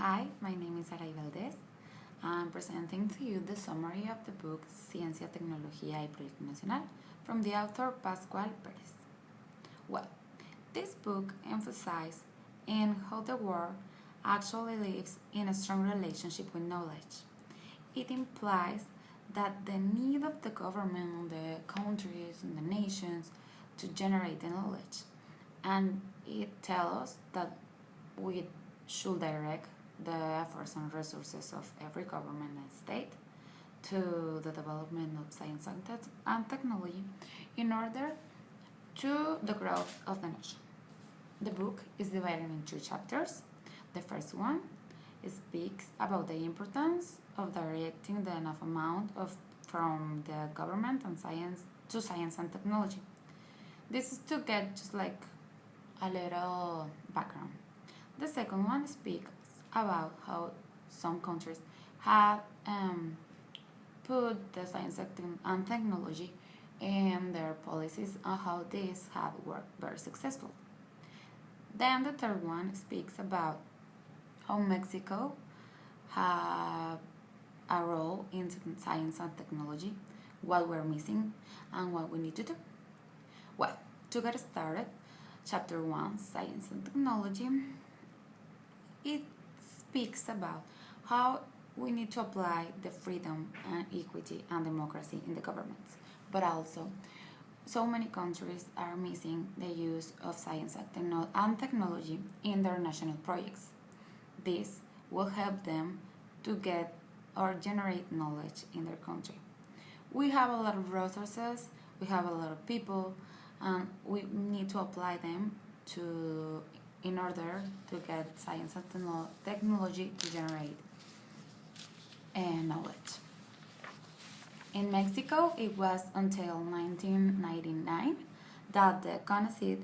Hi, my name is Aray Valdez. I'm presenting to you the summary of the book Ciencia, Tecnologia y Proyecto Nacional from the author Pascual Perez. Well, this book emphasizes in how the world actually lives in a strong relationship with knowledge. It implies that the need of the government, the countries, and the nations to generate the knowledge, and it tells us that we should direct the efforts and resources of every government and state to the development of science and technology in order to the growth of the nation. The book is divided in three chapters. The first one speaks about the importance of directing the enough amount of from the government and science and technology. This is to get just like a little background. The second one speaks about how some countries have put the science and technology in their policies and how these have worked very successful. Then the third one speaks about how Mexico have a role in science and technology, what we're missing, and what we need to do. Well, to get started, Chapter 1, Science and Technology, it speaks about how we need to apply the freedom and equity and democracy in the governments, but also so many countries are missing the use of science and technology in their national projects. This will help them to get or generate knowledge in their country. We have a lot of resources, we have a lot of people, and we need to apply them in order to get science and technology to generate knowledge. In Mexico, it was until 1999 that the CONACYT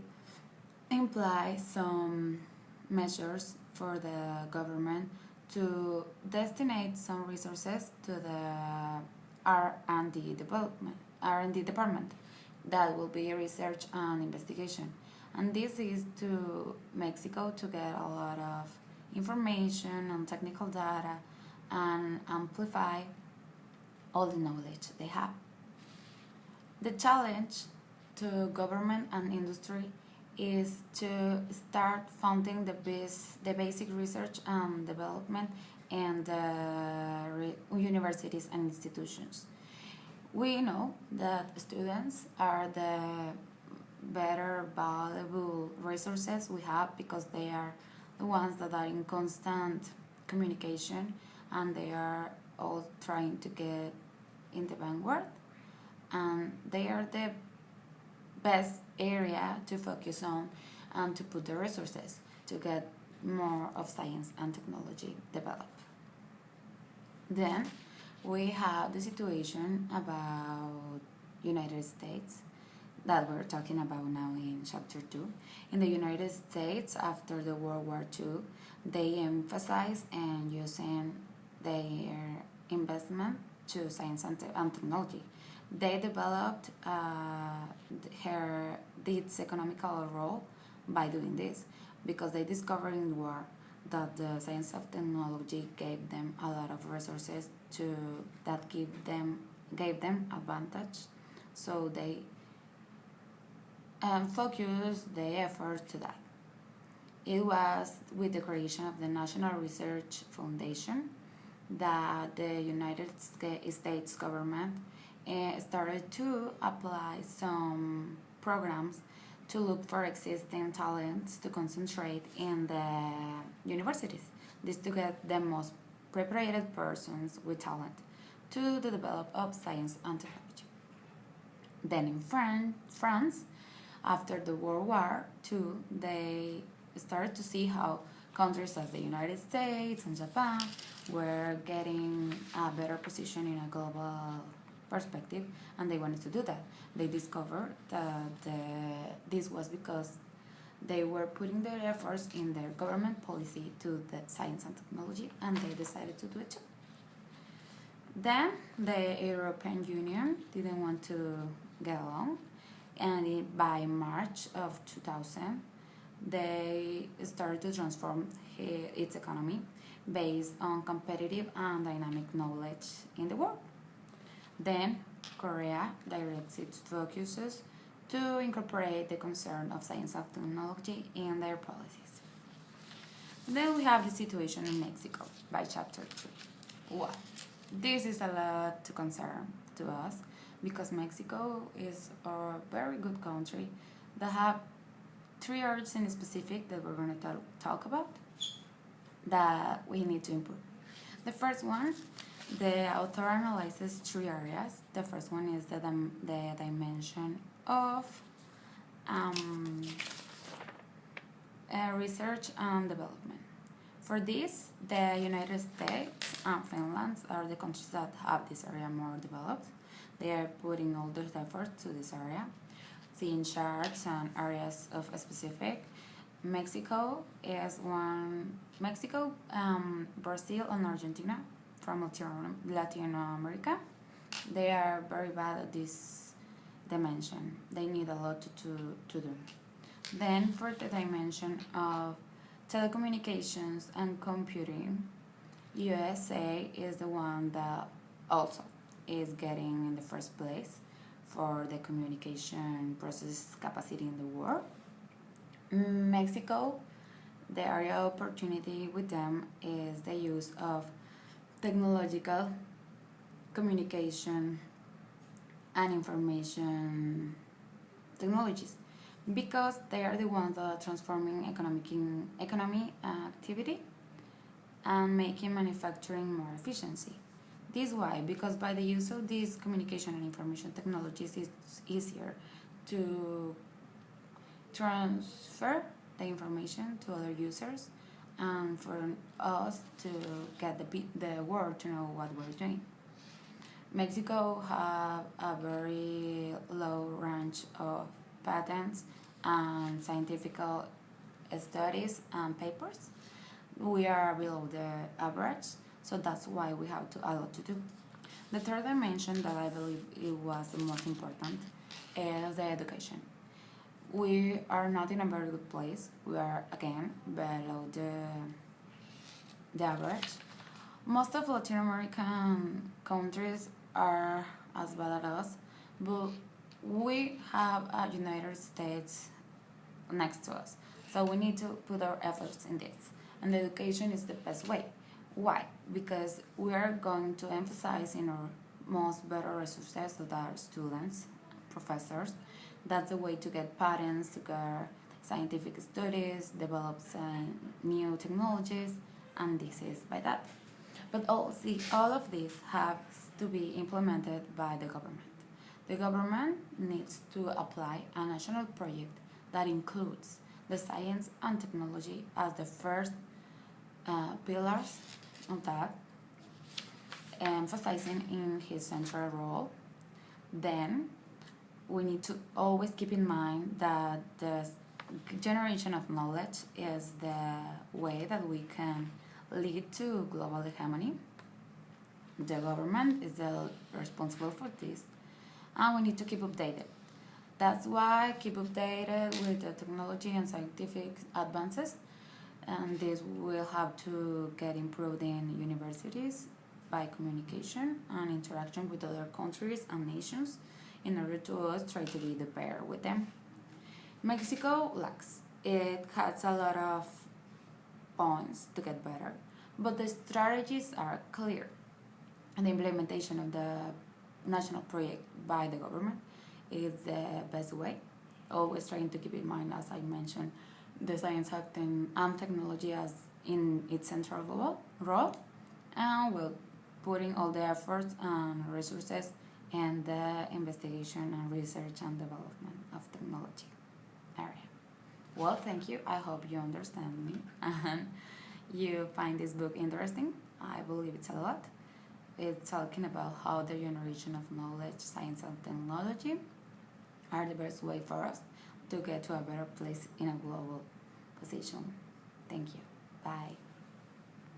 implied some measures for the government to destinate some resources to the R&D department that will be research and investigation. And this is to Mexico to get a lot of information and technical data and amplify all the knowledge they have. The challenge to government and industry is to start funding the basic research and development in the universities and institutions. We know that students are the better valuable resources we have because they are the ones that are in constant communication and they are all trying to get in the vanguard, and they are the best area to focus on and to put the resources to get more of science and technology developed. Then we have the situation about United States that we're talking about now in chapter 2. In the United States, after the World War II, they emphasized and using their investment to science and technology. They developed its economical role by doing this because they discovered in the war that the science of technology gave them a lot of resources that gave them advantage. So they focused the effort to that. It was with the creation of the National Research Foundation that the United States government started to apply some programs to look for existing talents to concentrate in the universities. This to get the most prepared persons with talent to the development of science and technology. Then in France, after the World War II, they started to see how countries as the United States and Japan were getting a better position in a global perspective, and they wanted to do that. They discovered that this was because they were putting their efforts in their government policy to the science and technology, and they decided to do it too. Then the European Union didn't want to get along, and by March of 2000, they started to transform its economy based on competitive and dynamic knowledge in the world. Then, Korea directs its focuses to incorporate the concern of science and technology in their policies. Then we have the situation in Mexico by chapter 3. Well, this is a lot to concern to us because Mexico is a very good country that have three areas in specific that we're going to talk about that we need to improve. The first one, the author analyzes three areas. The first one is the dimension of um, research and development. For this, the United States and Finland are the countries that have this area more developed. They are putting all their efforts to this area, seeing charts and areas of specific. Mexico is one. Mexico, Brazil, and Argentina from Latin America. They are very bad at this dimension. They need a lot to do. Then, for the dimension of telecommunications and computing, USA is the one that also is getting in the first place for the communication process capacity in the world. Mexico, the area of opportunity with them is the use of technological communication and information technologies because they are the ones that are transforming economy activity and making manufacturing more efficiency. This why because by the use of these communication and information technologies it's easier to transfer the information to other users and for us to get the world to know what we're doing. Mexico have a very low range of patents and scientific studies and papers. We are below the average, so that's why we have a lot to do. The third dimension that I believe it was the most important is the education. We are not in a very good place. We are again below the average. Most of Latin American countries are as bad as us, but we have a United States next to us. So we need to put our efforts in this. And education is the best way. Why? Because we are going to emphasize in our most better resources that are students, professors. That's the way to get patents, to get scientific studies, develop new technologies, and this is by that. But all of this has to be implemented by the government. The government needs to apply a national project that includes the science and technology as the first pillars of that, emphasizing in his central role. Then we need to always keep in mind that the generation of knowledge is the way that we can lead to global hegemony. The government is responsible for this, and we need to keep updated. That's why keep updated with the technology and scientific advances, and this will have to get improved in universities by communication and interaction with other countries and nations in order to us try to be the pair with them. Mexico lacks. It has a lot of points to get better, but the strategies are clear. And the implementation of the national project by the government is the best way. Always trying to keep in mind, as I mentioned, the science and technology as in its central role, and we're putting all the efforts and resources in the investigation and research and development of technology area. Well, thank you. I hope you understand me and you find this book interesting. I believe it's a lot. It's talking about how the generation of knowledge, science, and technology are the best way for us to get to a better place in a global position. Thank you. Bye.